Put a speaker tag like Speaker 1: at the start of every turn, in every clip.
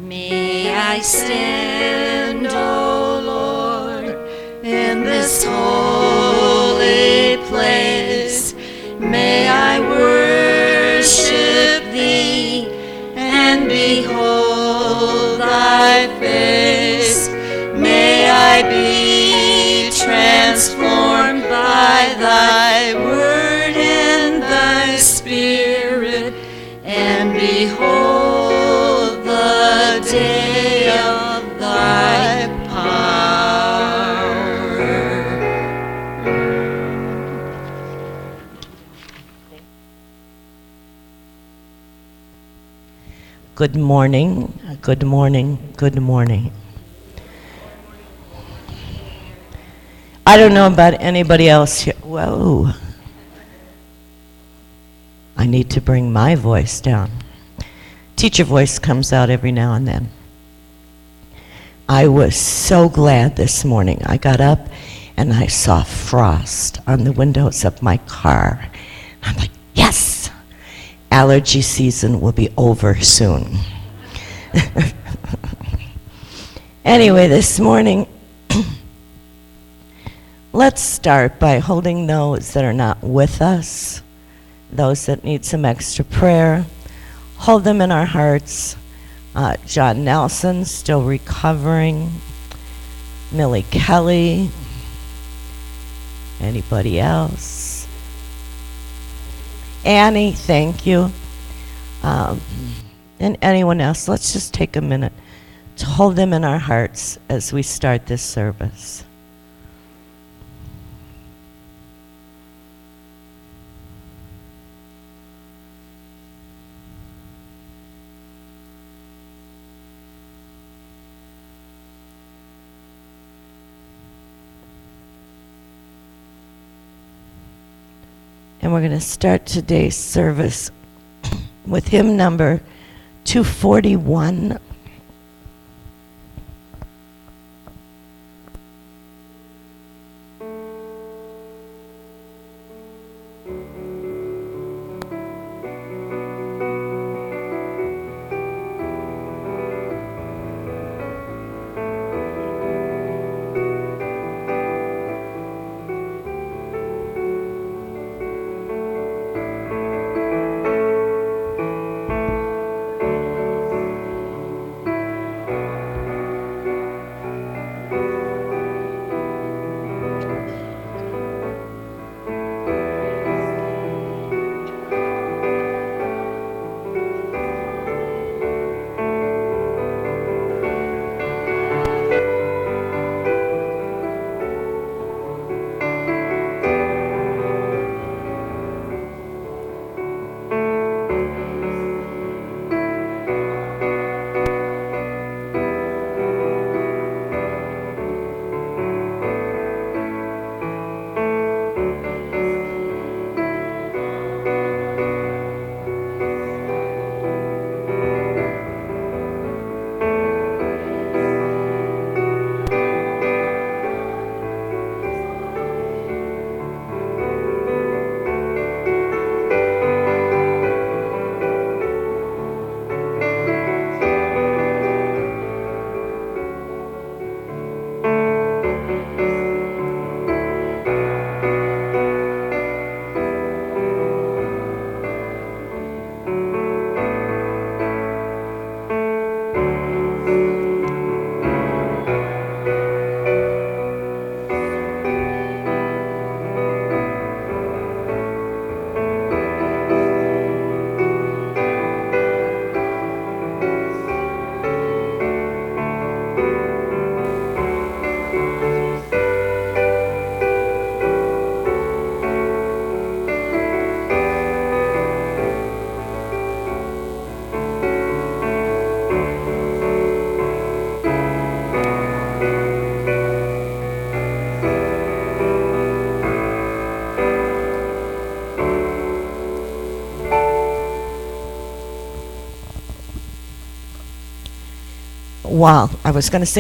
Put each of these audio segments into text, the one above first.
Speaker 1: May I stand, O Lord, in this holy place. May I worship Thee and behold Thy face. May I be transformed by Thy word and Thy Spirit, and behold the day of Thy power.
Speaker 2: Good morning, good morning, good morning. I don't know about anybody else here. Whoa. I need to bring my voice down. Teacher voice comes out every now and then. I was so glad this morning. I got up and I saw frost on the windows of my car. I'm like, yes! Allergy season will be over soon. Anyway, this morning, let's start by holding those that are not with us, those that need some extra prayer. Hold them in our hearts. John Nelson, still recovering. Millie Kelly. Anybody else? Annie, thank you. And anyone else, let's just take a minute to hold them in our hearts as we start this service. And we're going to start today's service with hymn number 241.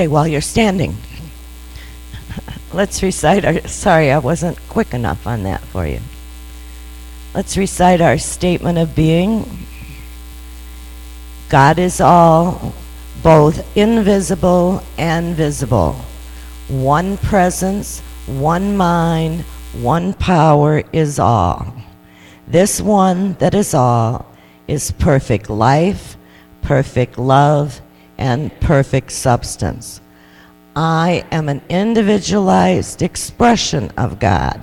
Speaker 2: While you're standing, let's recite our, sorry, I wasn't quick enough on that for you. Let's recite our statement of being. God is all, both invisible and visible. One presence, one mind, one power is all. This one that is all is perfect life, perfect love, and perfect substance. I am an individualized expression of God.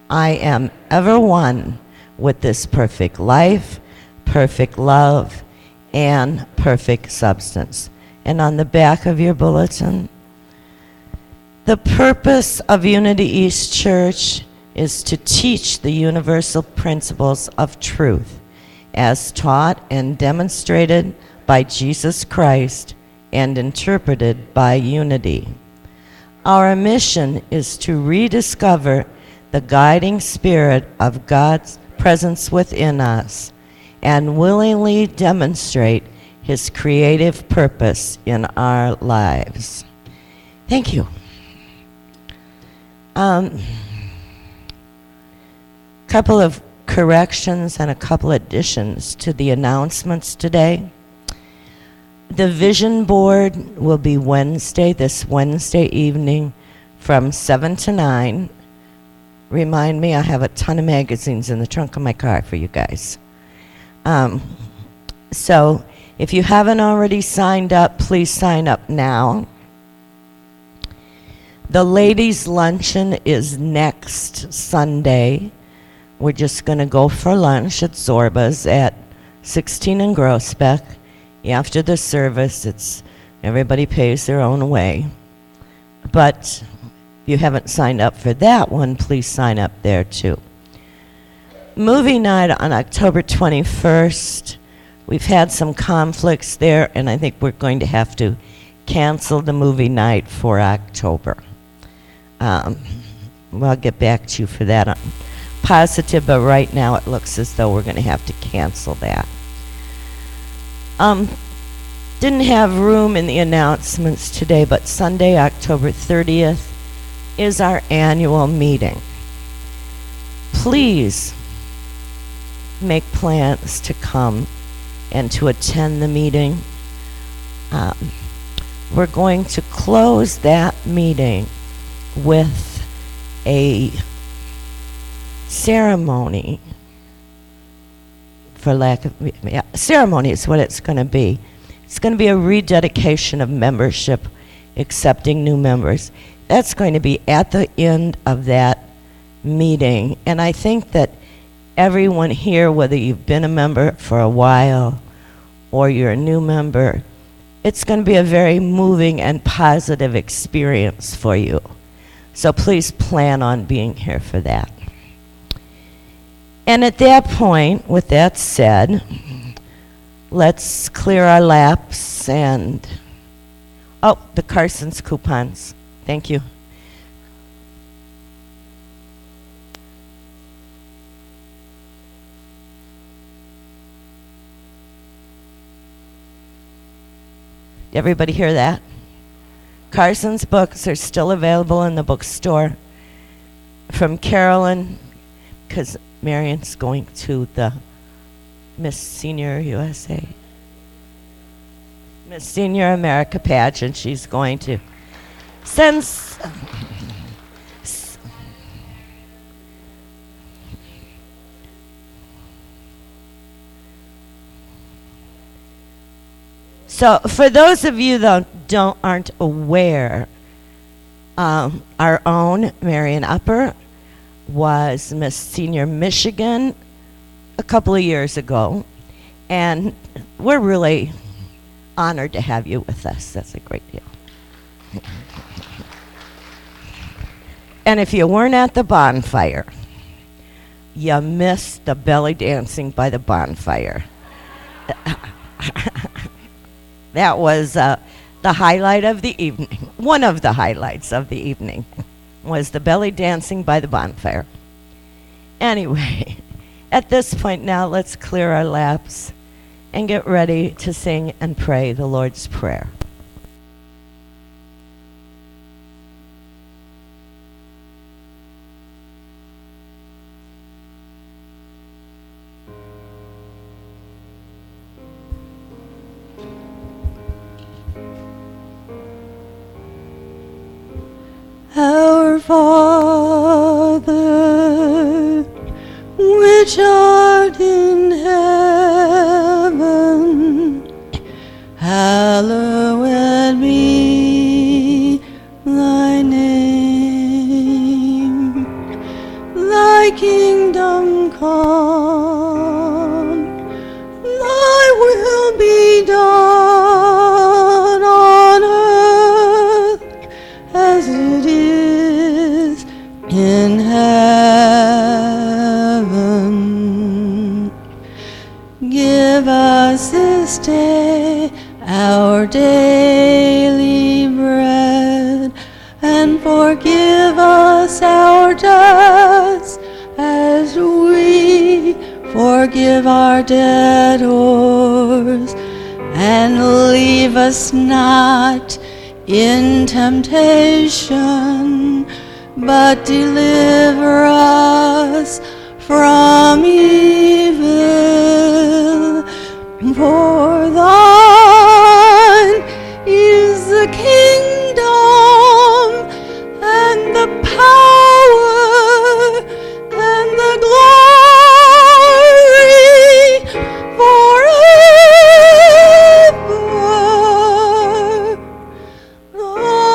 Speaker 2: I am ever one with this perfect life, perfect love, and perfect substance. And on the back of your bulletin, the purpose of Unity East Church is to teach the universal principles of truth as taught and demonstrated by Jesus Christ and interpreted by Unity. Our mission is to rediscover the guiding spirit of God's presence within us and willingly demonstrate His creative purpose in our lives. Thank you. Couple of corrections and a couple additions to the announcements today. The vision board will be this Wednesday evening from 7 to 9. Remind me, I have a ton of magazines in the trunk of my car for you guys. So if you haven't already signed up, please sign up now. The ladies' luncheon is next Sunday. We're just going to go for lunch at Zorba's at 16 in Groesbeck. After the service, everybody pays their own way. But if you haven't signed up for that one, please sign up there too. Movie night on October 21st. We've had some conflicts there, and I think we're going to have to cancel the movie night for October. I'll get back to you for that. I'm positive, but right now it looks as though we're going to have to cancel that. Didn't have room in the announcements today, but Sunday, October 30th, is our annual meeting. Please make plans to come and to attend the meeting. We're going to close that meeting with a ceremony, ceremony is what it's going to be. It's going to be a rededication of membership, accepting new members. That's going to be at the end of that meeting. And I think that everyone here, whether you've been a member for a while or you're a new member, it's going to be a very moving and positive experience for you. So please plan on being here for that. And at that point, with that said, let's clear our laps and, the Carson's coupons. Thank you. Everybody hear that? Carson's books are still available in the bookstore. From Carolyn, because Marion's going to the Miss Senior USA, Miss Senior America pageant. She's going to send So for those of you that aren't aware, our own Marion Upper was Miss Senior Michigan a couple of years ago, and we're really honored to have you with us. That's a great deal. And if you weren't at the bonfire, you missed the belly dancing by the bonfire. That was the highlight of the evening. One of the highlights of the evening was the belly dancing by the bonfire. Anyway, at this point now, let's clear our laps and get ready to sing and pray the Lord's Prayer.
Speaker 1: Father, which art in heaven, hallowed be thy name. Thy kingdom come, thy will be done on earth as it is in heaven. Give us this day our daily bread, and forgive us our debts as we forgive our debtors. And leave us not in temptation, but deliver us from evil. For thine is the kingdom and the power and the glory forever. Amen.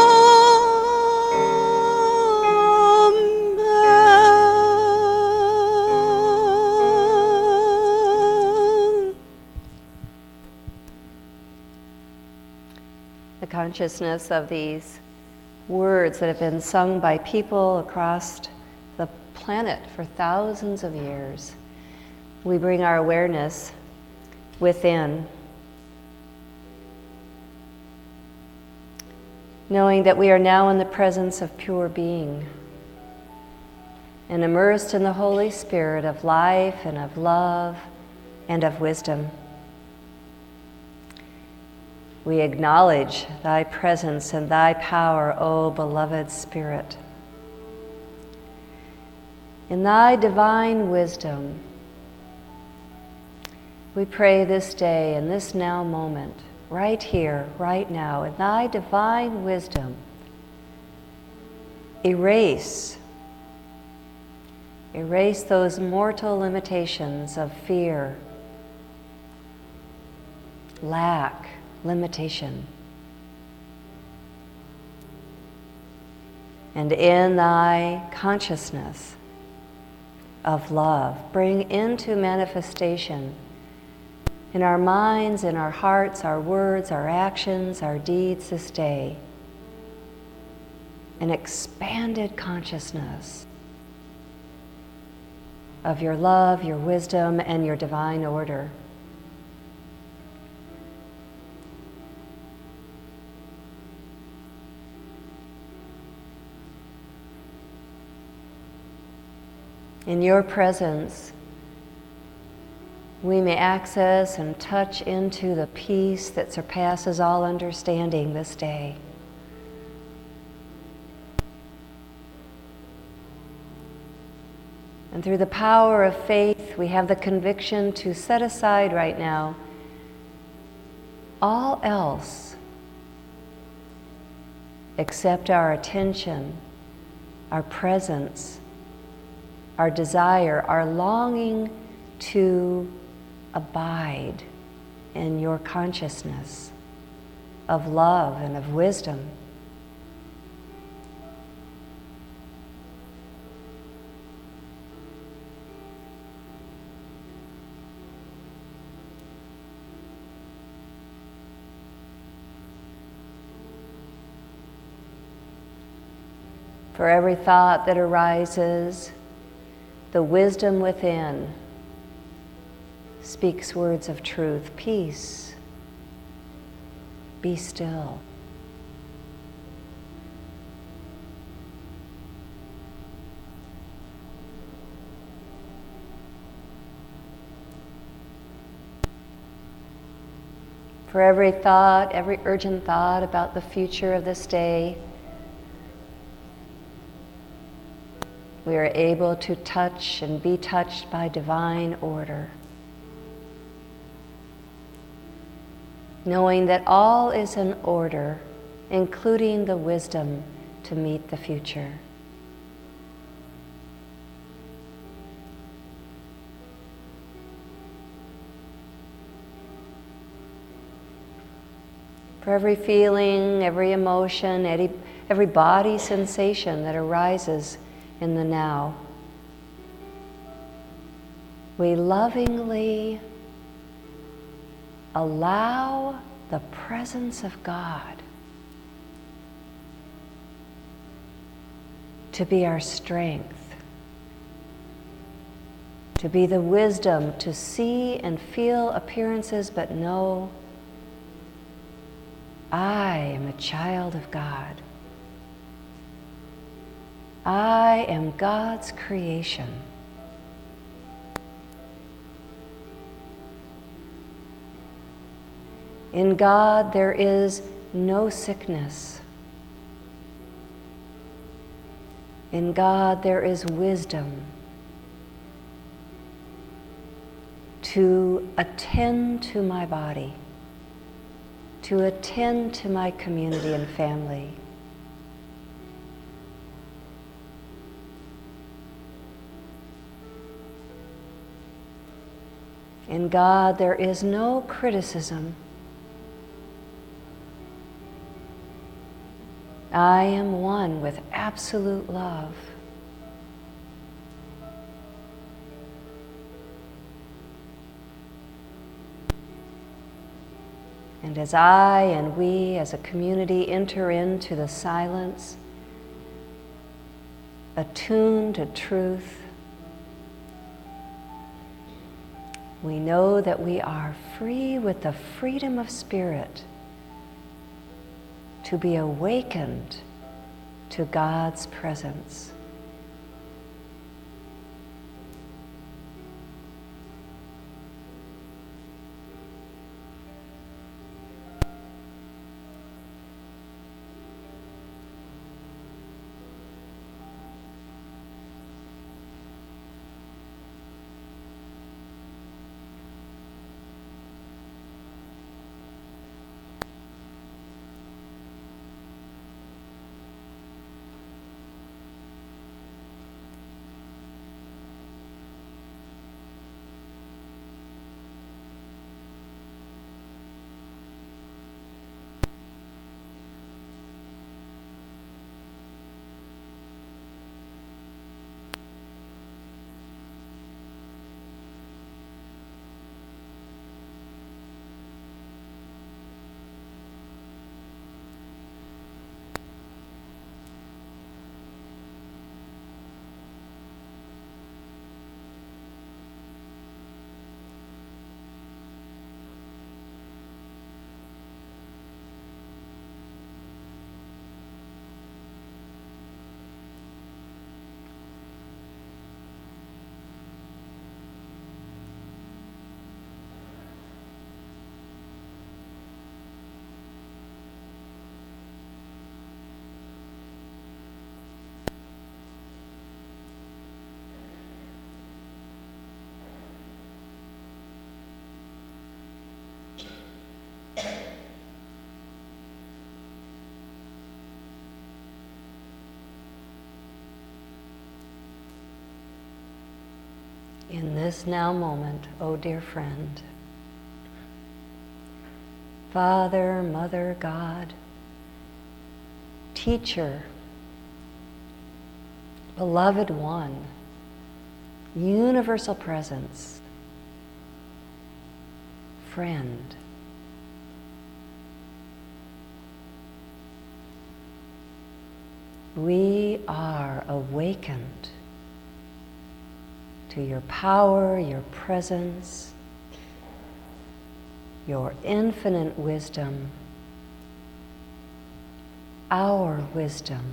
Speaker 3: The consciousness of these words that have been sung by people across the planet for thousands of years. We bring our awareness within, knowing that we are now in the presence of pure being and immersed in the Holy Spirit of life and of love and of wisdom. We acknowledge thy presence and thy power, O beloved Spirit. In thy divine wisdom, we pray this day, in this now moment, right here, right now, in thy divine wisdom, erase those mortal limitations of fear, lack, limitation. And in thy consciousness of love, bring into manifestation in our minds, in our hearts, our words, our actions, our deeds this day, an expanded consciousness of your love, your wisdom, and your divine order. In your presence, we may access and touch into the peace that surpasses all understanding this day. And through the power of faith, we have the conviction to set aside right now all else except our attention, our presence, our desire, our longing to abide in your consciousness of love and of wisdom. For every thought that arises, the wisdom within speaks words of truth. Peace. Be still. For every thought, every urgent thought about the future of this day, we are able to touch and be touched by divine order, knowing that all is in order, including the wisdom to meet the future. For every feeling, every emotion, every body sensation that arises in the now, we lovingly allow the presence of God to be our strength, to be the wisdom to see and feel appearances but know I am a child of God. I am God's creation. In God there is no sickness. In God there is wisdom to attend to my body, to attend to my community and family. In God there is no criticism. I am one with absolute love. And as I and we as a community enter into the silence, attuned to truth, we know that we are free with the freedom of spirit to be awakened to God's presence. In this now moment, oh dear friend, Father, Mother, God, Teacher, Beloved One, Universal Presence, Friend, we are awakened to your power, your presence, your infinite wisdom, our wisdom.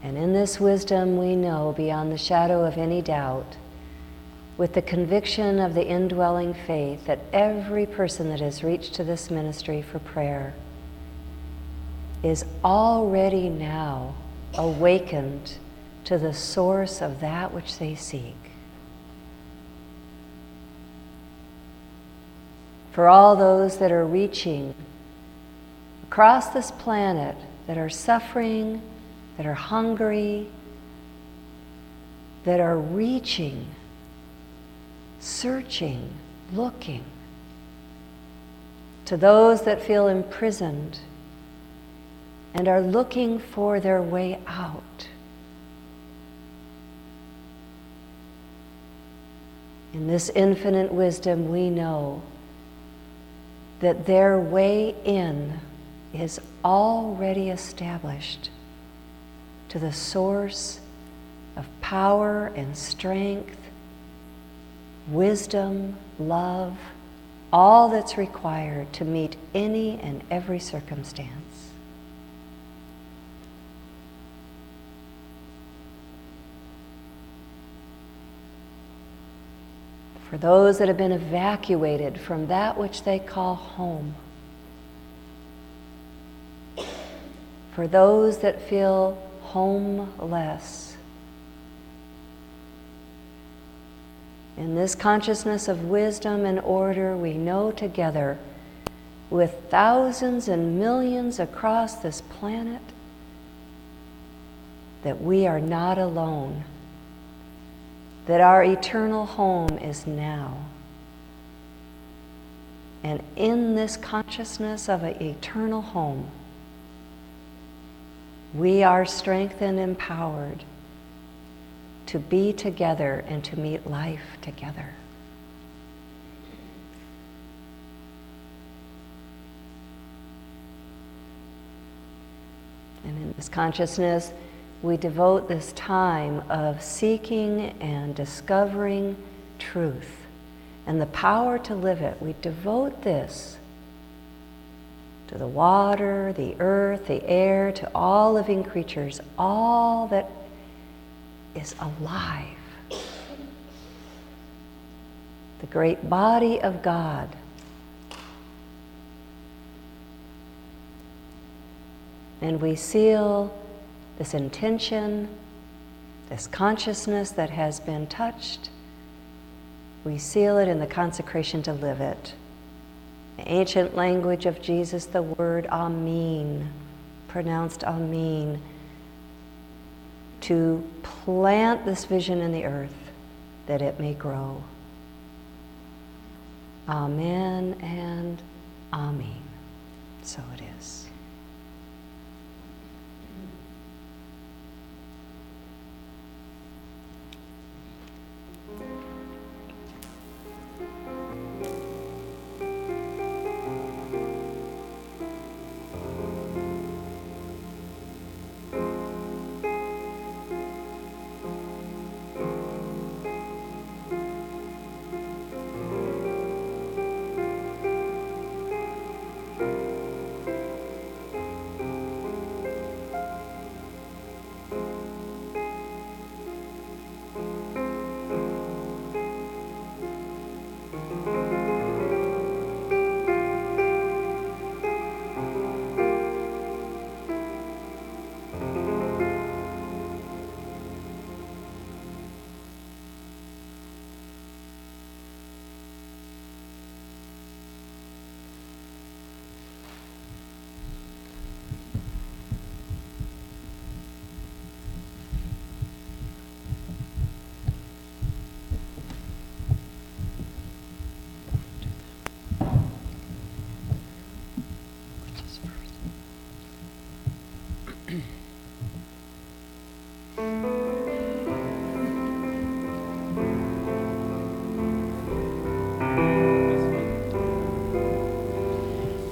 Speaker 3: And in this wisdom we know beyond the shadow of any doubt, with the conviction of the indwelling faith, that every person that has reached to this ministry for prayer is already now awakened to the source of that which they seek. For all those that are reaching across this planet, that are suffering, that are hungry, that are reaching, searching looking. To those that feel imprisoned and are looking for their way out. In this infinite wisdom, we know that their way in is already established to the source of power and strength, wisdom, love, all that's required to meet any and every circumstance. For those that have been evacuated from that which they call home, for those that feel homeless, in this consciousness of wisdom and order, we know together with thousands and millions across this planet that we are not alone, that our eternal home is now. And in this consciousness of an eternal home, we are strengthened and empowered to be together and to meet life together. And in this consciousness, we devote this time of seeking and discovering truth and the power to live it. We devote this to the water, the earth, the air, to all living creatures, all that is alive. The great body of God. And we seal this intention, this consciousness that has been touched, we seal it in the consecration to live it. The ancient language of Jesus, the word Amen, pronounced Amen, to plant this vision in the earth that it may grow. Amen and Amen. So it is.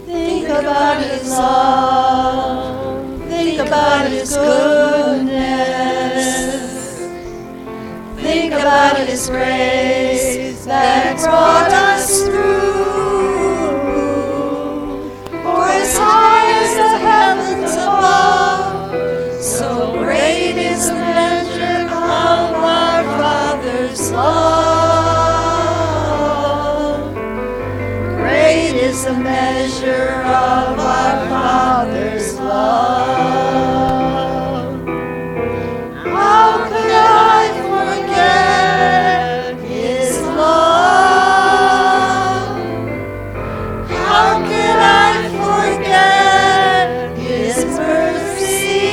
Speaker 1: Think about His love. Think about His goodness. Think about His grace that brought us through. For as high as the heavens above, so great is the measure of our Father's love. Great is the measure of our Father's love. How could I forget His love? How could I forget His mercy?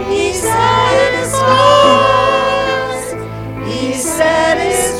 Speaker 1: He satisfies. He satisfies.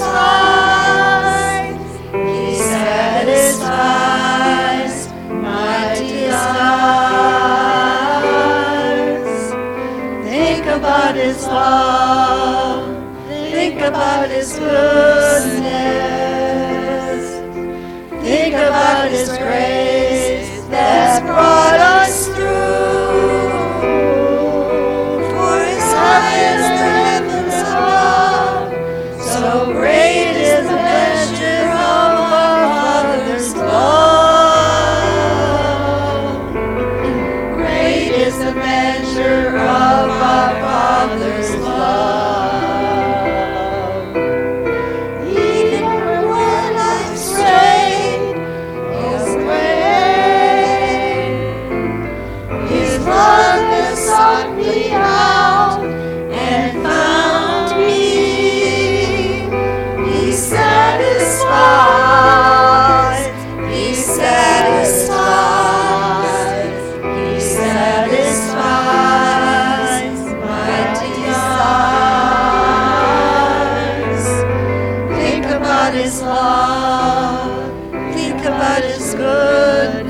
Speaker 1: love. Think about His goodness.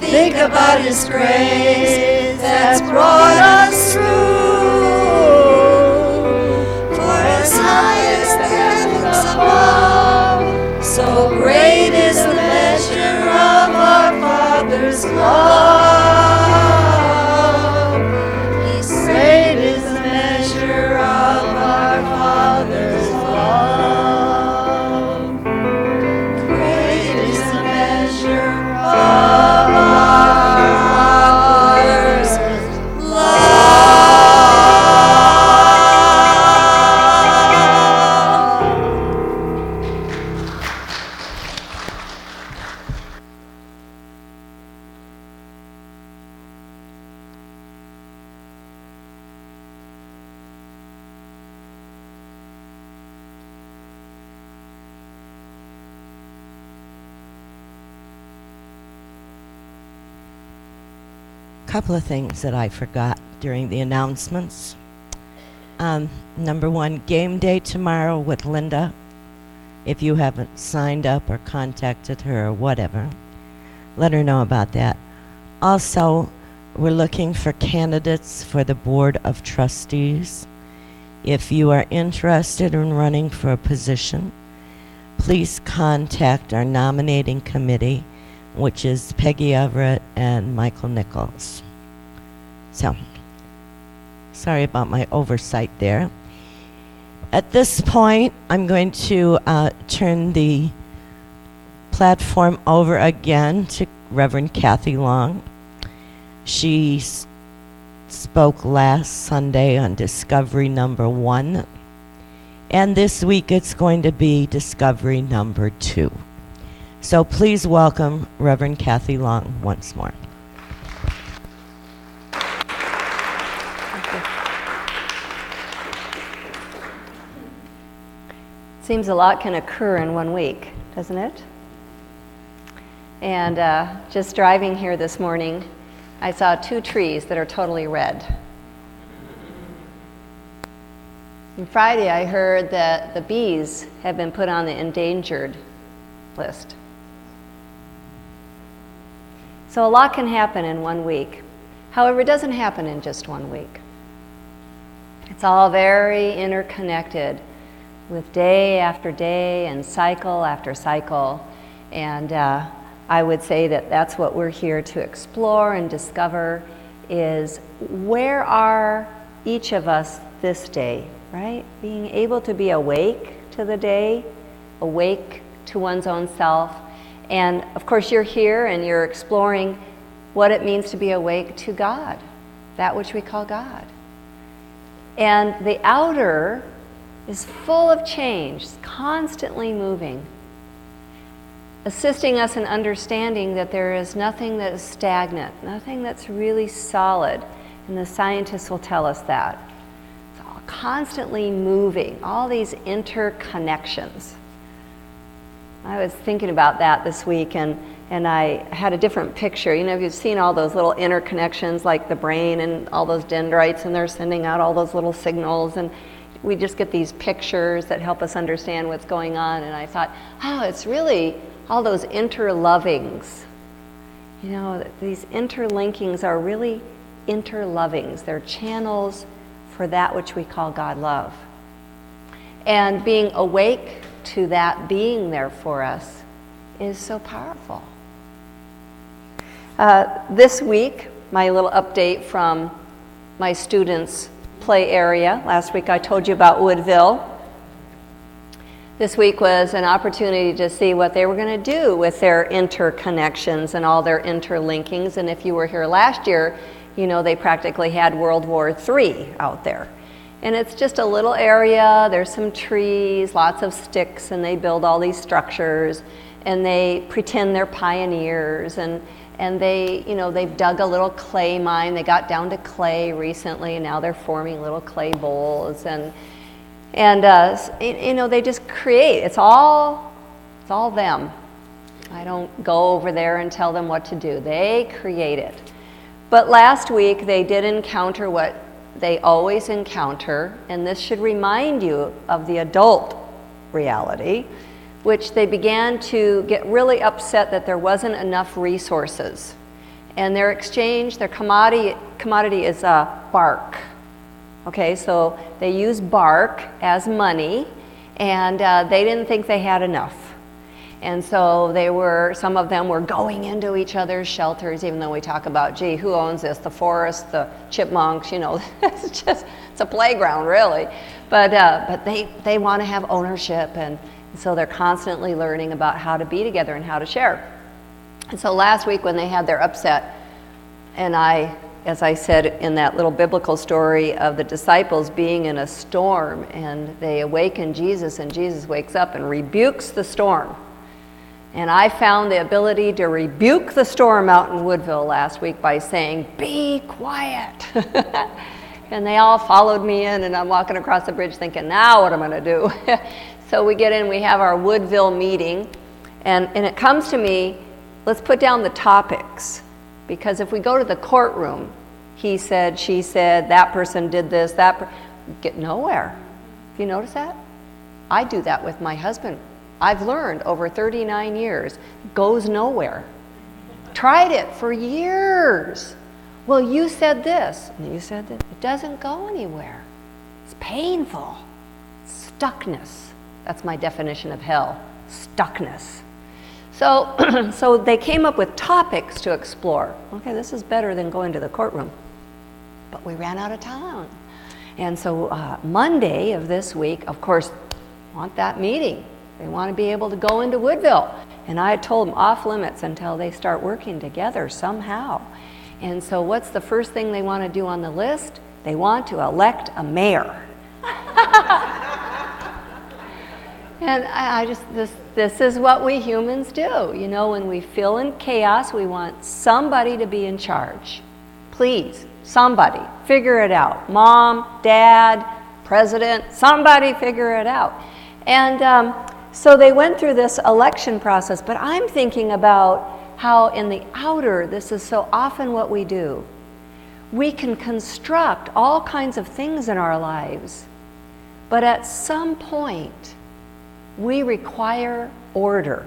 Speaker 1: Think about His grace that's brought us through. For as high as the heavens above, so great is the measure of our Father's love. Great is the measure of our Father's love. Great is the measure of our Father's love.
Speaker 2: Couple of things that I forgot during the announcements. Number one, game day tomorrow with Linda. If you haven't signed up or contacted her or whatever, let her know about that. Also, we're looking for candidates for the Board of Trustees. If you are interested in running for a position, please contact our nominating committee, which is Peggy Everett and Michael Nichols. So, sorry about my oversight there. At this point, I'm going to turn the platform over again to Reverend Kathy Long. She spoke last Sunday on Discovery number 1, and this week it's going to be Discovery number 2. So please welcome Reverend Kathy Long once more.
Speaker 3: Seems a lot can occur in 1 week, doesn't it? And just driving here this morning, I saw 2 trees that are totally red. And Friday, I heard that the bees have been put on the endangered list. So a lot can happen in 1 week. However, it doesn't happen in just 1 week. It's all very interconnected with day after day and cycle after cycle. And I would say that that's what we're here to explore and discover, is where are each of us this day, right? Being able to be awake to the day, awake to one's own self. And of course you're here and you're exploring what it means to be awake to God, that which we call God. And the outer is full of change, constantly moving, assisting us in understanding that there is nothing that is stagnant, nothing that's really solid, and the scientists will tell us that. It's all constantly moving, all these interconnections. I was thinking about that this week, and I had a different picture. You know, you've seen all those little interconnections like the brain and all those dendrites, and they're sending out all those little signals, and we just get these pictures that help us understand what's going on. And I thought, oh, it's really all those interlovings. You know, these interlinkings are really interlovings. They're channels for that which we call God love. And being awake to that being there for us is so powerful. This week, my little update from my students' play area. Last week I told you about Woodville. This week was an opportunity to see what they were going to do with their interconnections and all their interlinkings. And if you were here last year, you know they practically had World War III out there. And it's just a little area, there's some trees, lots of sticks, and they build all these structures, and they pretend they're pioneers, and they, you know, they've dug a little clay mine. They got down to clay recently, and now they're forming little clay bowls, and you know, they just create. It's all them. I don't go over there and tell them what to do. They create it. But last week they did encounter what they always encounter, and this should remind you of the adult reality, which they began to get really upset that there wasn't enough resources. And their exchange, their commodity is bark. Okay, so they use bark as money, and they didn't think they had enough. And so some of them were going into each other's shelters, even though we talk about, gee, who owns this? The forest, the chipmunks, it's a playground, really. But they want to have ownership, and so they're constantly learning about how to be together and how to share. And so last week when they had their upset, and as I said in that little biblical story of the disciples being in a storm, and they awaken Jesus, and Jesus wakes up and rebukes the storm. And I found the ability to rebuke the storm out in Woodville last week by saying, "Be quiet." And they all followed me in, and I'm walking across the bridge thinking, now what am I going to do? So we get in, we have our Woodville meeting, and it comes to me, let's put down the topics. Because if we go to the courtroom, he said, she said, that person did this, get nowhere. Have you noticed that? I do that with my husband. I've learned over 39 years, goes nowhere. Tried it for years. Well, you said this, and you said that. It doesn't go anywhere. It's painful. Stuckness. That's my definition of hell, stuckness. So they came up with topics to explore. Okay, this is better than going to the courtroom. But we ran out of time. And so Monday of this week, of course, want that meeting. They want to be able to go into Woodville. And I told them off limits until they start working together somehow. And so what's the first thing they want to do on the list? They want to elect a mayor. And this is what we humans do. When we feel in chaos, we want somebody to be in charge. Please, somebody, figure it out. Mom, dad, president, somebody figure it out. And so they went through this election process, but I'm thinking about how in the outer, this is so often what we do. We can construct all kinds of things in our lives, but at some point, we require order.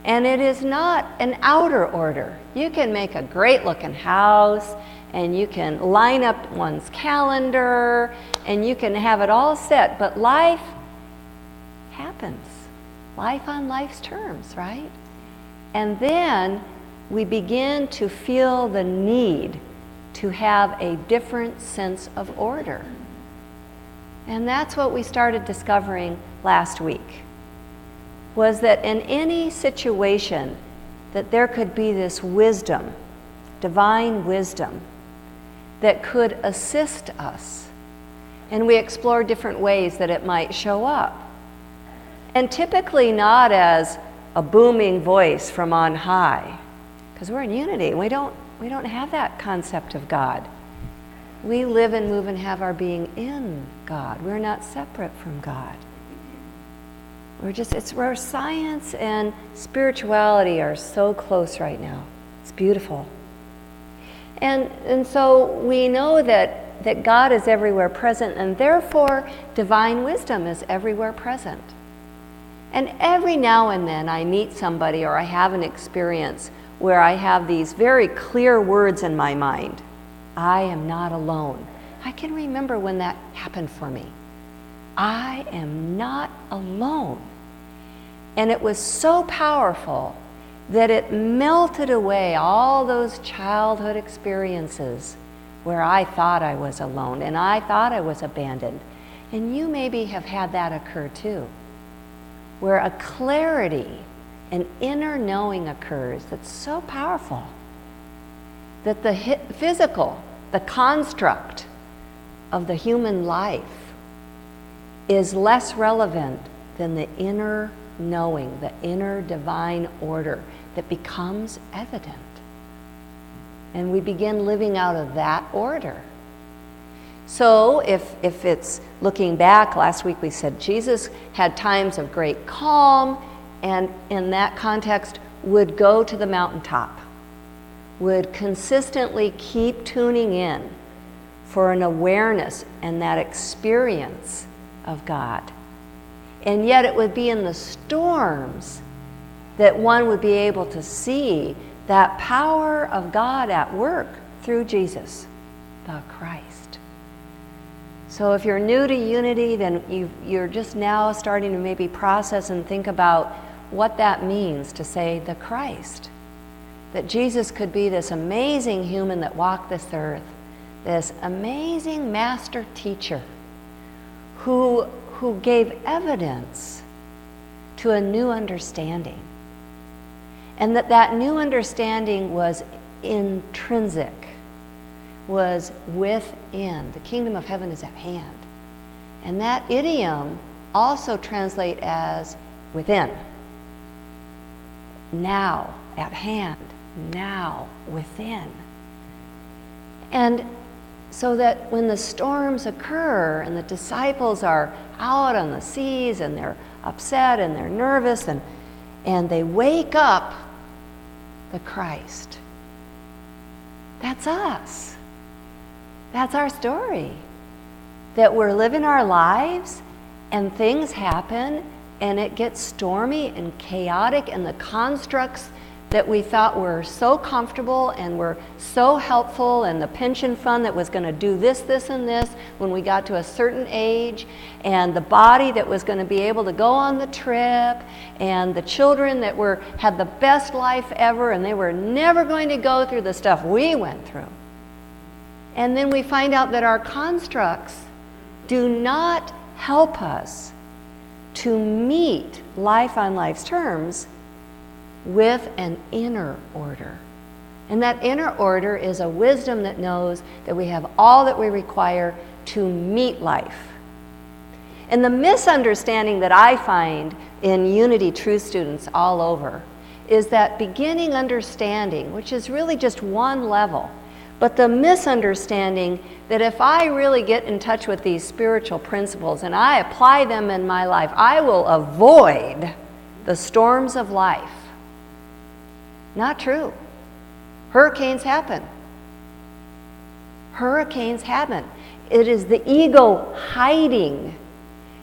Speaker 3: And it is not an outer order. You can make a great looking house, and you can line up one's calendar, and you can have it all set, but life happens. Life on life's terms, right? And then we begin to feel the need to have a different sense of order. And that's what we started discovering last week, was that in any situation that there could be this wisdom, divine wisdom, that could assist us. And we explore different ways that it might show up. And typically not as a booming voice from on high, because we're in unity. We don't have that concept of God. We live and move and have our being in God. We're not separate from God. It's where science and spirituality are so close right now. It's beautiful. And so we know that God is everywhere present, and therefore divine wisdom is everywhere present. And every now and then I meet somebody or I have an experience where I have these very clear words in my mind. I am not alone. I can remember when that happened for me. I am not alone. And it was so powerful that it melted away all those childhood experiences where I thought I was alone and I thought I was abandoned. And you maybe have had that occur too, where a clarity, an inner knowing occurs that's so powerful that the physical, the construct of the human life is less relevant than the inner knowing, the inner divine order that becomes evident. And we begin living out of that order. So if it's looking back, last week we said Jesus had times of great calm, and in that context would go to the mountaintop, would consistently keep tuning in for an awareness and that experience of God. And yet it would be in the storms that one would be able to see that power of God at work through Jesus, the Christ. So if you're new to unity, then you're just now starting to maybe process and think about what that means to say the Christ. That Jesus could be this amazing human that walked this earth, this amazing master teacher who gave evidence to a new understanding. And that new understanding was intrinsic, was within. The kingdom of heaven is at hand. And that idiom also translates as within. Now, at hand, now, within. And so that when the storms occur and the disciples are out on the seas and they're upset and they're nervous and they wake up the Christ. That's us. That's our story. That we're living our lives and things happen and it gets stormy and chaotic, and the constructs that we thought were so comfortable and were so helpful, and the pension fund that was going to do this, this, and this when we got to a certain age, and the body that was going to be able to go on the trip, and the children that had the best life ever, and they were never going to go through the stuff we went through. And then we find out that our constructs do not help us to meet life on life's terms with an inner order. And that inner order is a wisdom that knows that we have all that we require to meet life. And the misunderstanding that I find in Unity Truth students all over is that beginning understanding, which is really just one level, but the misunderstanding that if I really get in touch with these spiritual principles and I apply them in my life, I will avoid the storms of life. Not true. Hurricanes happen. Hurricanes happen. It is the ego hiding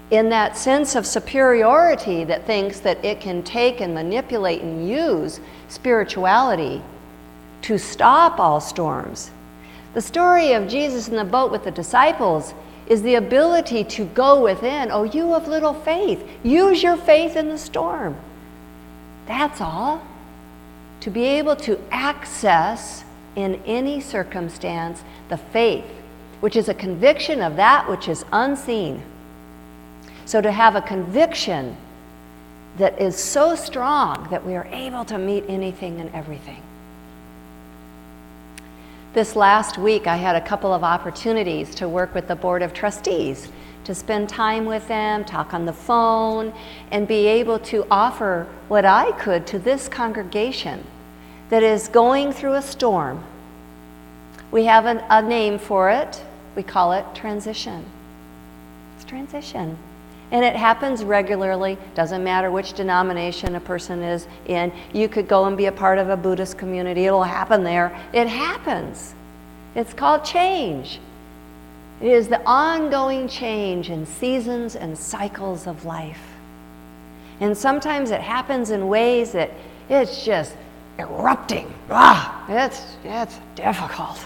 Speaker 3: in that sense of superiority that thinks that it can take and manipulate and use spirituality to stop all storms. The story of Jesus in the boat with the disciples is the ability to go within. Oh, you of little faith, use your faith in the storm. That's all. To be able to access in any circumstance the faith, which is a conviction of that which is unseen. So to have a conviction that is so strong that we are able to meet anything and everything. This last week, I had a couple of opportunities to work with the Board of Trustees, to spend time with them, talk on the phone, and be able to offer what I could to this congregation that is going through a storm. We have a name for it. We call it transition. It's transition. And it happens regularly. Doesn't matter which denomination a person is in. You could go and be a part of a Buddhist community. It'll happen there. It happens. It's called change. It is the ongoing change in seasons and cycles of life. And sometimes it happens in ways that it's just erupting. It's difficult.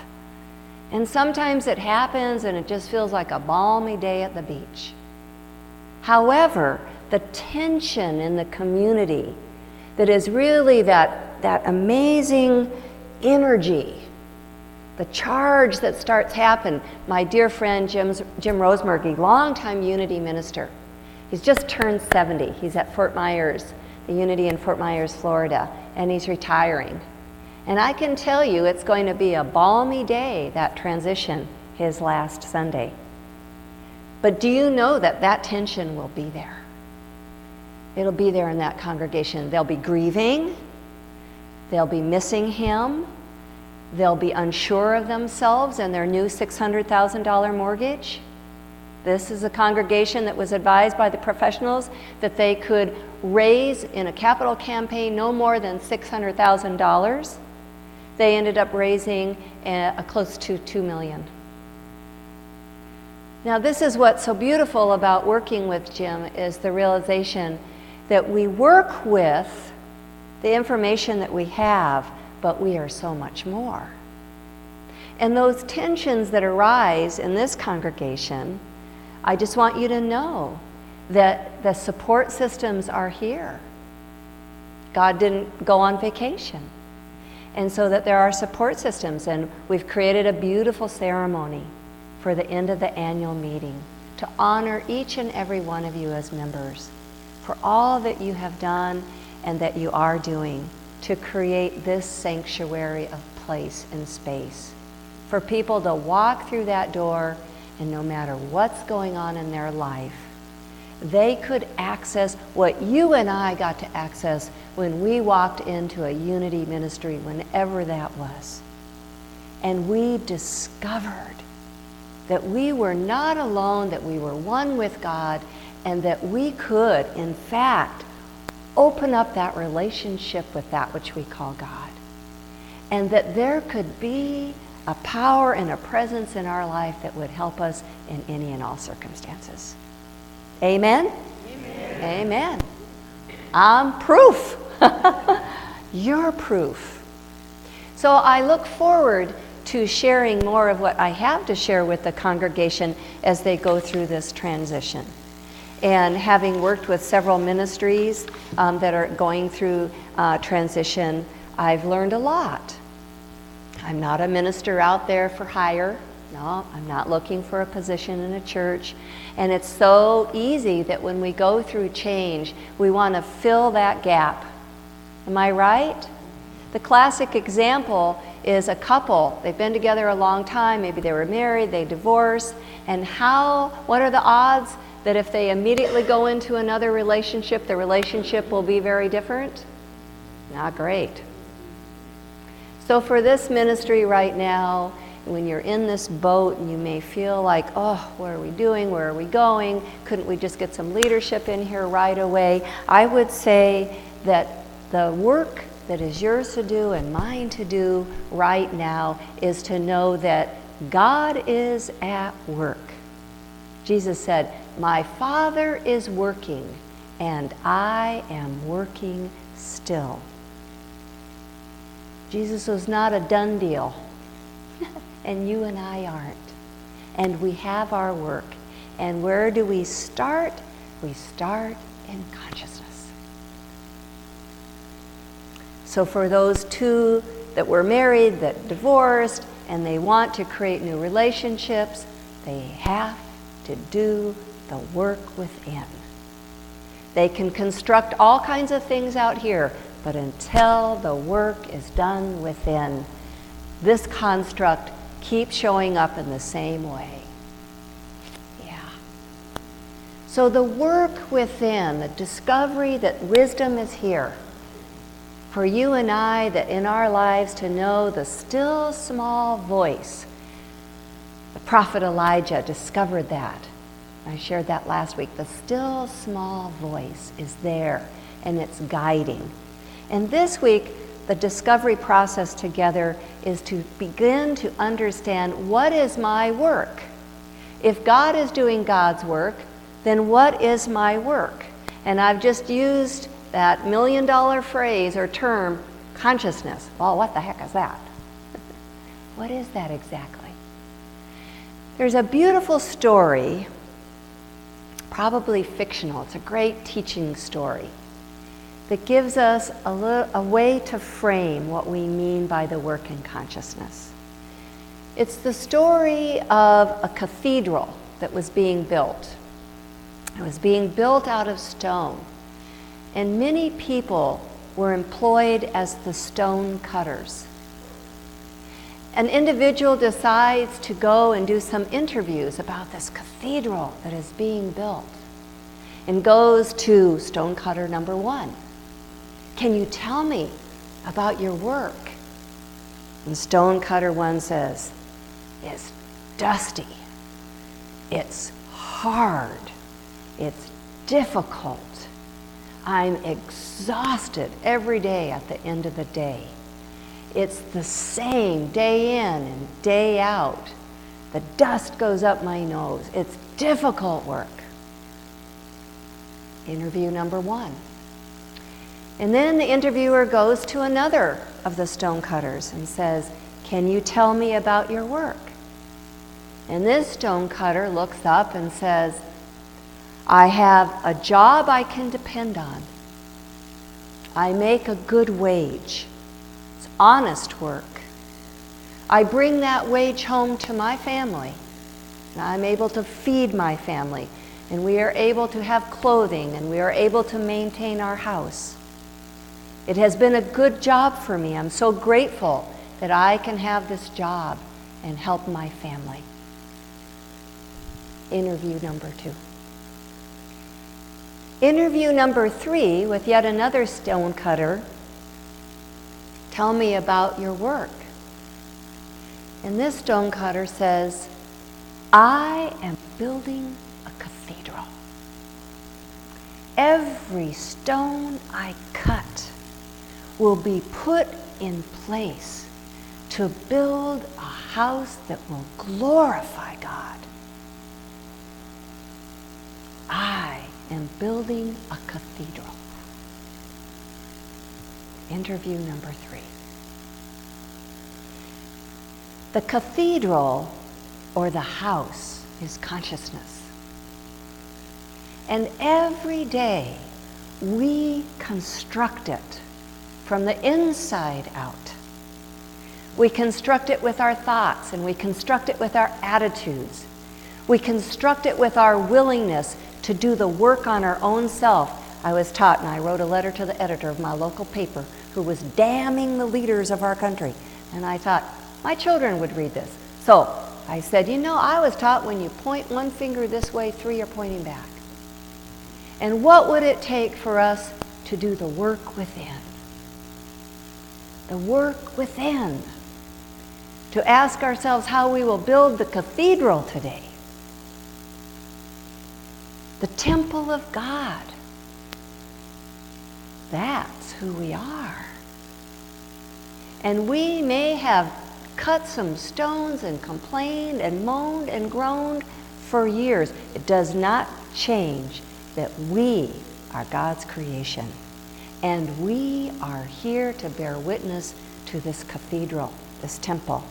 Speaker 3: And sometimes it happens and it just feels like a balmy day at the beach. However, the tension in the community that is really that amazing energy, the charge that starts happening. My dear friend Jim Rosemergy, longtime Unity minister, he's just turned 70. He's at Fort Myers, the Unity in Fort Myers, Florida, and he's retiring. And I can tell you it's going to be a balmy day, that transition, his last Sunday. But do you know that tension will be there? It'll be there in that congregation. They'll be grieving. They'll be missing him. They'll be unsure of themselves and their new $600,000 mortgage. This is a congregation that was advised by the professionals that they could raise in a capital campaign no more than $600,000. They ended up raising close to $2 million. Now, this is what's so beautiful about working with Jim, is the realization that we work with the information that we have, but we are so much more. And those tensions that arise in this congregation, I just want you to know that the support systems are here. God didn't go on vacation. And so that there are support systems, and we've created a beautiful ceremony for the end of the annual meeting to honor each and every one of you as members for all that you have done and that you are doing to create this sanctuary of place and space for people to walk through that door, and no matter what's going on in their life, they could access what you and I got to access when we walked into a unity ministry, whenever that was. And we discovered that we were not alone, that we were one with God, and that we could, in fact, open up that relationship with that which we call God. And that there could be a power and a presence in our life that would help us in any and all circumstances. Amen? Amen. Amen. I'm proof. You're proof. So I look forward to sharing more of what I have to share with the congregation as they go through this transition. And having worked with several ministries that are going through transition, I've learned a lot. I'm not a minister out there for hire. No, I'm not looking for a position in a church. And it's so easy that when we go through change, we want to fill that gap. Am I right? The classic example is a couple. They've been together a long time. Maybe they were married, they divorced. And what are the odds that if they immediately go into another relationship, the relationship will be very different? Not great. So for this ministry right now, when you're in this boat and you may feel like, oh, what are we doing? Where are we going? Couldn't we just get some leadership in here right away? I would say that the work that is yours to do and mine to do right now is to know that God is at work. Jesus said, my Father is working and I am working still. Jesus was not a done deal. And you and I aren't. And we have our work. And where do we start? We start in consciousness. So for those two that were married, that divorced, and they want to create new relationships, they have to do the work within. They can construct all kinds of things out here, but until the work is done within, this construct keeps showing up in the same way. Yeah. So the work within, the discovery that wisdom is here, for you and I, that in our lives to know the still small voice. The prophet Elijah discovered that. I shared that last week. The still small voice is there and it's guiding. And this week, the discovery process together is to begin to understand, what is my work? If God is doing God's work, then what is my work? And I've just used that $1 million phrase or term, consciousness. Well, what the heck is that? What is that exactly? There's a beautiful story, probably fictional. It's a great teaching story that gives us a way to frame what we mean by the work in consciousness. It's the story of a cathedral that was being built. It was being built out of stone, and many people were employed as the stone cutters. An individual decides to go and do some interviews about this cathedral that is being built, and goes to stone cutter number 1. Can you tell me about your work? And stone cutter 1 says, it's dusty, it's hard, it's difficult. I'm exhausted every day at the end of the day. It's the same day in and day out. The dust goes up my nose. It's difficult work. Interview number 1. And then the interviewer goes to another of the stonecutters and says, "Can you tell me about your work?" And this stonecutter looks up and says, "I have a job I can depend on. I make a good wage. It's honest work. I bring that wage home to my family, and I'm able to feed my family, and we are able to have clothing, and we are able to maintain our house. It has been a good job for me. I'm so grateful that I can have this job and help my family." Interview number 2. Interview number 3 with yet another stonecutter. "Tell me about your work." And this stonecutter says, "I am building a cathedral. Every stone I cut will be put in place to build a house that will glorify God. I am building a cathedral." Interview number 3. The cathedral, or the house, is consciousness. And every day we construct it from the inside out. We construct it with our thoughts, and we construct it with our attitudes. We construct it with our willingness to do the work on our own self. I was taught, and I wrote a letter to the editor of my local paper who was damning the leaders of our country. And I thought, my children would read this. So I said, I was taught when you point one finger this way, 3 are pointing back. And what would it take for us to do the work within? The work within. To ask ourselves how we will build the cathedral today. The temple of God. That's who we are. And we may have cut some stones and complained and moaned and groaned for years. It does not change that we are God's creation. And we are here to bear witness to this cathedral, this temple.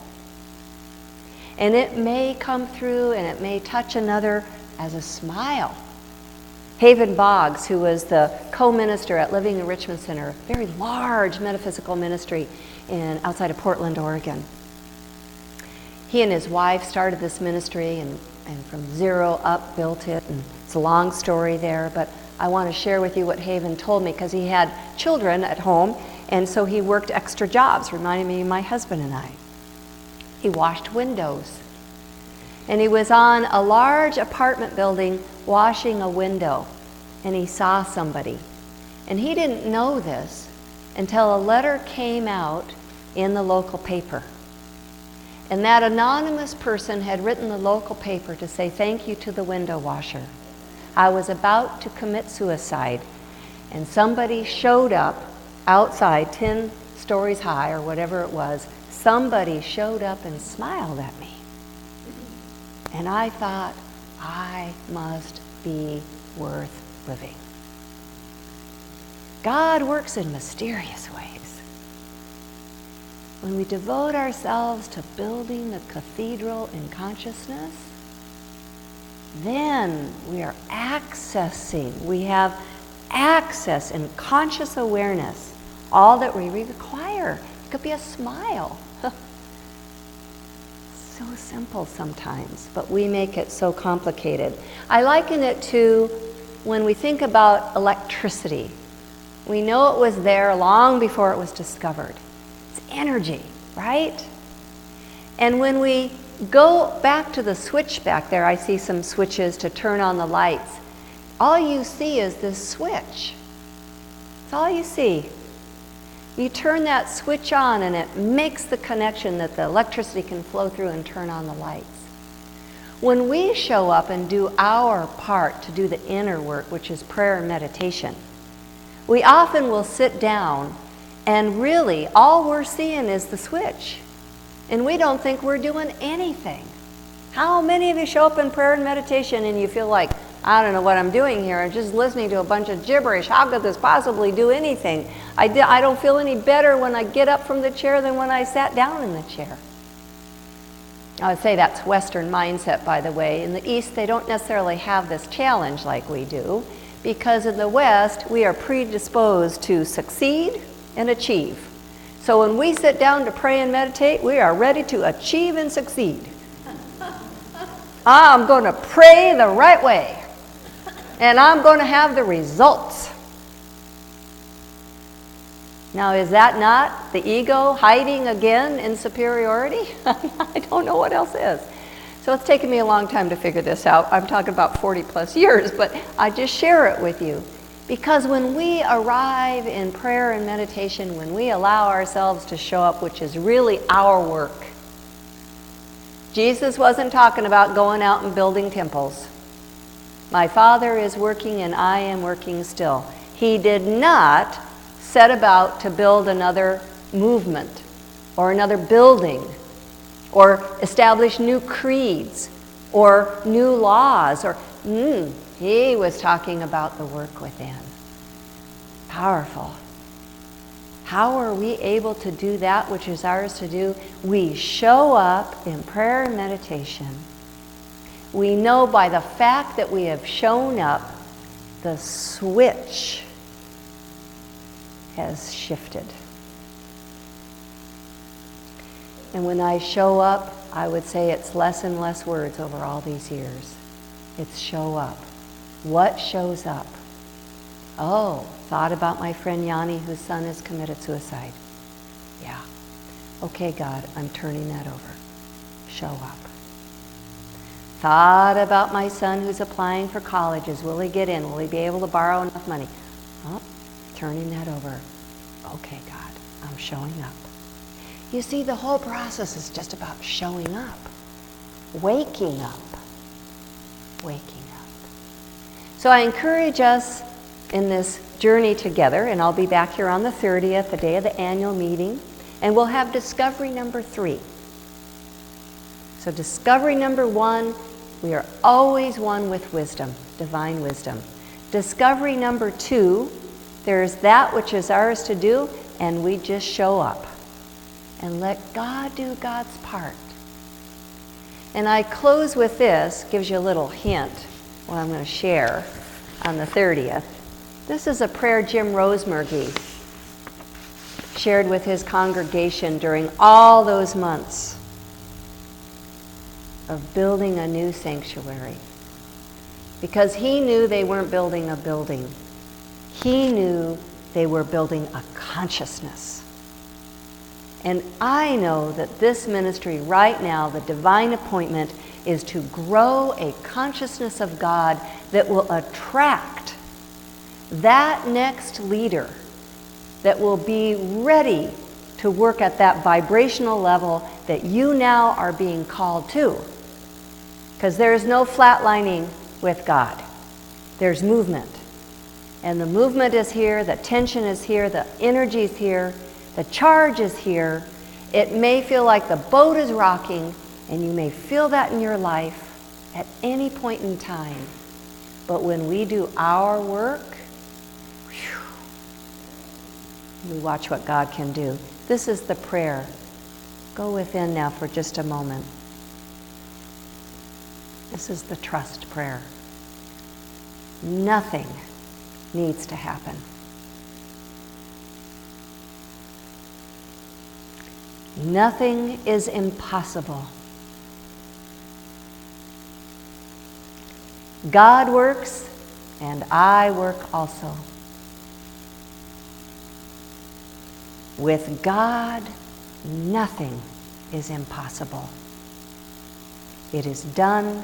Speaker 3: And it may come through and it may touch another as a smile. Haven Boggs, who was the co-minister at Living Enrichment Center, a very large metaphysical ministry outside of Portland, Oregon. He and his wife started this ministry and from zero up built it. And it's a long story there, but I want to share with you what Haven told me because he had children at home, and so he worked extra jobs, reminding me of my husband and I. He washed windows. And he was on a large apartment building washing a window, and he saw somebody. And he didn't know this until a letter came out in the local paper. And that anonymous person had written the local paper to say thank you to the window washer. I was about to commit suicide, and somebody showed up outside, 10 stories high or whatever it was. Somebody showed up and smiled at me. And I thought, I must be worth living. God works in mysterious ways. When we devote ourselves to building the cathedral in consciousness, then we are we have access in conscious awareness, all that we require. It could be a smile. So simple sometimes, but we make it so complicated. I liken it to when we think about electricity. We know it was there long before it was discovered. It's energy, right? And when we go back to the switch back there, I see some switches to turn on the lights. All you see is this switch. That's all you see. You turn that switch on and it makes the connection that the electricity can flow through and turn on the lights. When we show up and do our part to do the inner work, which is prayer and meditation, we often will sit down and really all we're seeing is the switch. And we don't think we're doing anything. How many of you show up in prayer and meditation and you feel like, I don't know what I'm doing here. I'm just listening to a bunch of gibberish. How could this possibly do anything? I don't feel any better when I get up from the chair than when I sat down in the chair. I would say that's Western mindset, by the way. In the East, they don't necessarily have this challenge like we do, because in the West, we are predisposed to succeed and achieve. So when we sit down to pray and meditate, we are ready to achieve and succeed. I'm going to pray the right way, and I'm going to have the results. Now, is that not the ego hiding again in superiority? I don't know what else is. So it's taken me a long time to figure this out. I'm talking about 40 plus years, but I just share it with you. Because when we arrive in prayer and meditation, when we allow ourselves to show up, which is really our work, Jesus wasn't talking about going out and building temples. My Father is working and I am working still. He did not set about to build another movement or another building or establish new creeds or new laws. He was talking about the work within. Powerful. How are we able to do that which is ours to do? We show up in prayer and meditation. We know by the fact that we have shown up, the switch has shifted. And when I show up, I would say it's less and less words over all these years. It's show up. What shows up? Oh, thought about my friend Yanni, whose son has committed suicide. Yeah. Okay, God, I'm turning that over. Show up. Thought about my son who's applying for colleges. Will he get in? Will he be able to borrow enough money? Oh, turning that over. Okay, God, I'm showing up. You see, the whole process is just about showing up. Waking up. Waking up. So I encourage us in this journey together, and I'll be back here on the 30th, the day of the annual meeting, and we'll have discovery number 3. So discovery number 1, we are always one with wisdom, divine wisdom. Discovery number 2, there's that which is ours to do, and we just show up and let God do God's part. And I close with this, gives you a little hint, what I'm going to share on the 30th. This is a prayer Jim Rosemergy shared with his congregation during all those months of building a new sanctuary. Because he knew they weren't building a building. He knew they were building a consciousness. And I know that this ministry right now, the divine appointment, is to grow a consciousness of God that will attract that next leader that will be ready to work at that vibrational level that you now are being called to. Because there is no flatlining with God. There's movement. And the movement is here, the tension is here, the energy is here, the charge is here. It may feel like the boat is rocking, and you may feel that in your life at any point in time. But when we do our work, we watch what God can do. This is the prayer. Go within now for just a moment. This is the trust prayer. Nothing needs to happen. Nothing is impossible. God works, and I work also. With God, nothing is impossible. It is done,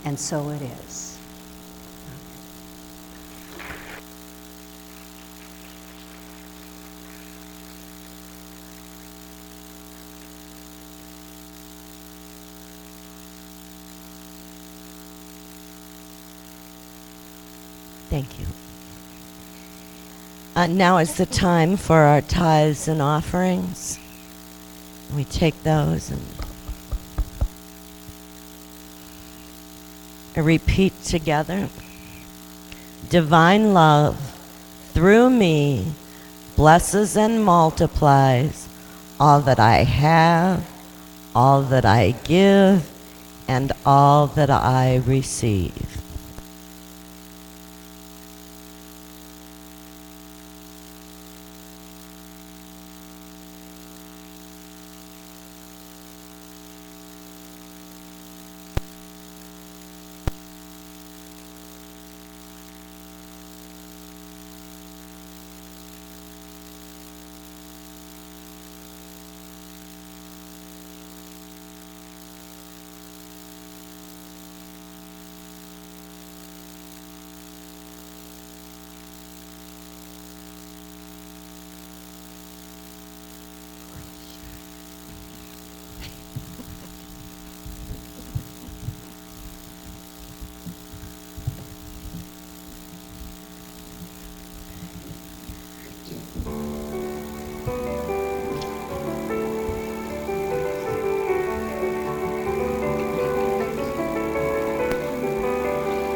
Speaker 3: and so it is.
Speaker 2: Thank you. Now is the time for our tithes and offerings. We take those and And repeat together. Divine love through me blesses and multiplies all that I have, all that I give, and all that I receive.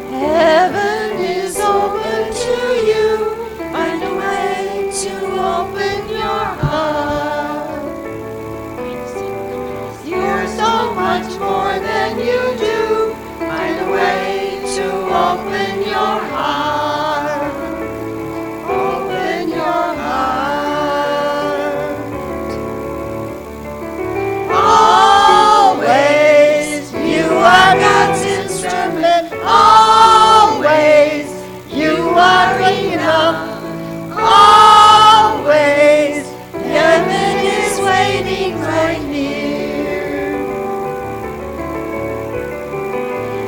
Speaker 1: Heaven is open to you. Find a way to open your heart. You're so much more than you do. Find a way to open your heart. Open your heart. Always, you are God's instrument. Always, you are enough. Always, heaven is waiting right here.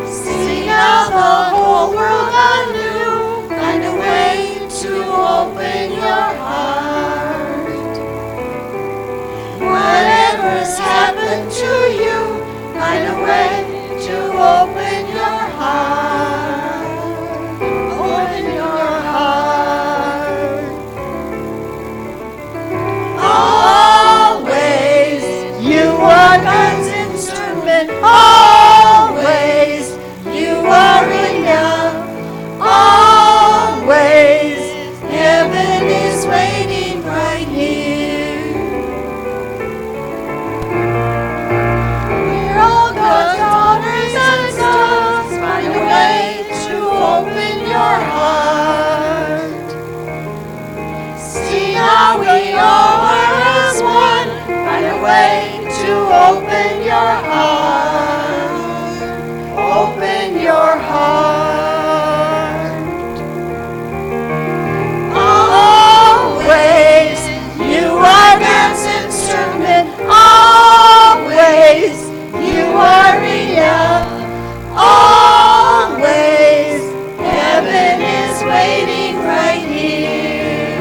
Speaker 1: Sing out the whole world anew. Find a way to open your heart. Whatever's happened to you, find a way to open your heart. Open your heart. Always, you are God's instrument. Always, you are enough. Always, heaven is waiting right here. We're all God's daughters and sons. Find a way to open your heart. See how we all are as one. Find a way to open your heart. Open your heart. Always, you are God's instrument. Always, you are enough. Always, heaven is waiting right here.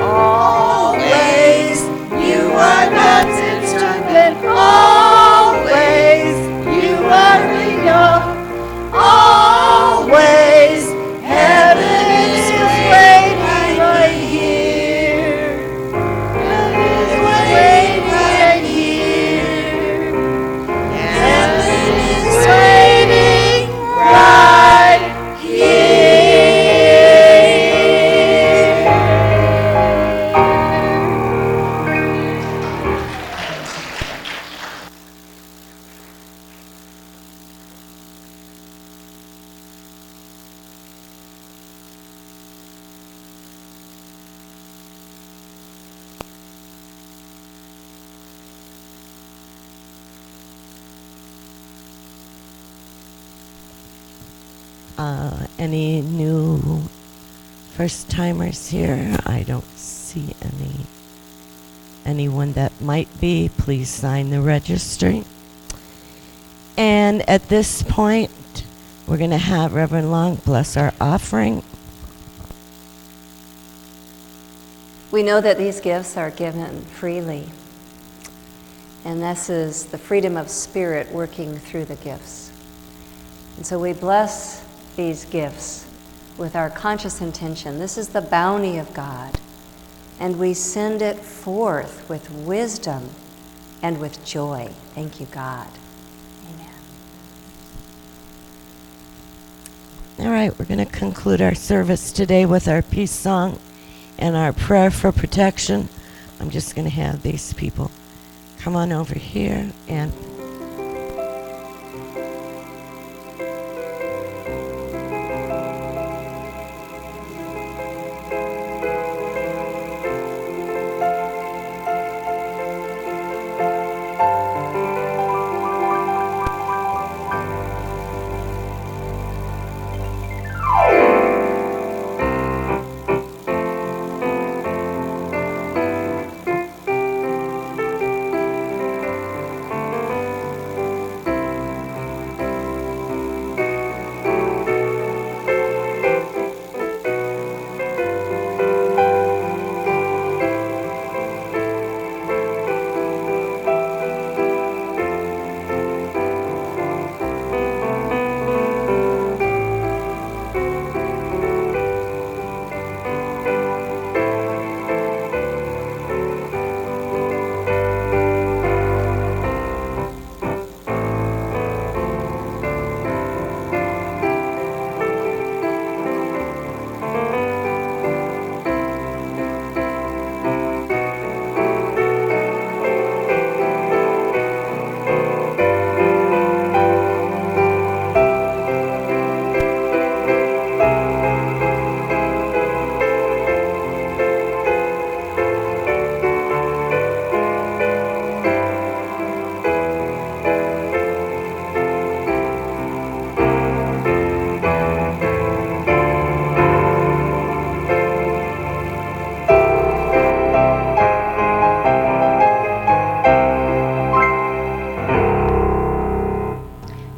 Speaker 1: Always, you are God's instrument. Always, you are enough. Always, heaven is waiting right here. Heaven is waiting right here. Heaven is waiting right here.
Speaker 2: Any new first-timers here? I don't see anyone that might be. Please sign the registry. And at this point, we're going to have Reverend Long bless our offering.
Speaker 3: We know that these gifts are given freely. And this is the freedom of spirit working through the gifts. And so we bless these gifts with our conscious intention. This is the bounty of God. And we send it forth with wisdom and with joy. Thank you, God. Amen.
Speaker 2: All right, we're going to conclude our service today with our peace song and our prayer for protection. I'm just going to have these people come on over here and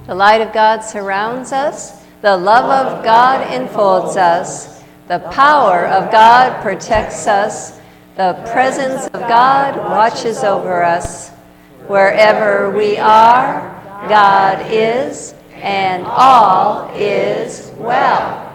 Speaker 3: The light of God surrounds us. The love of God enfolds us. The power of God protects us. The presence of God watches over us. Wherever we are, God is, and all is well.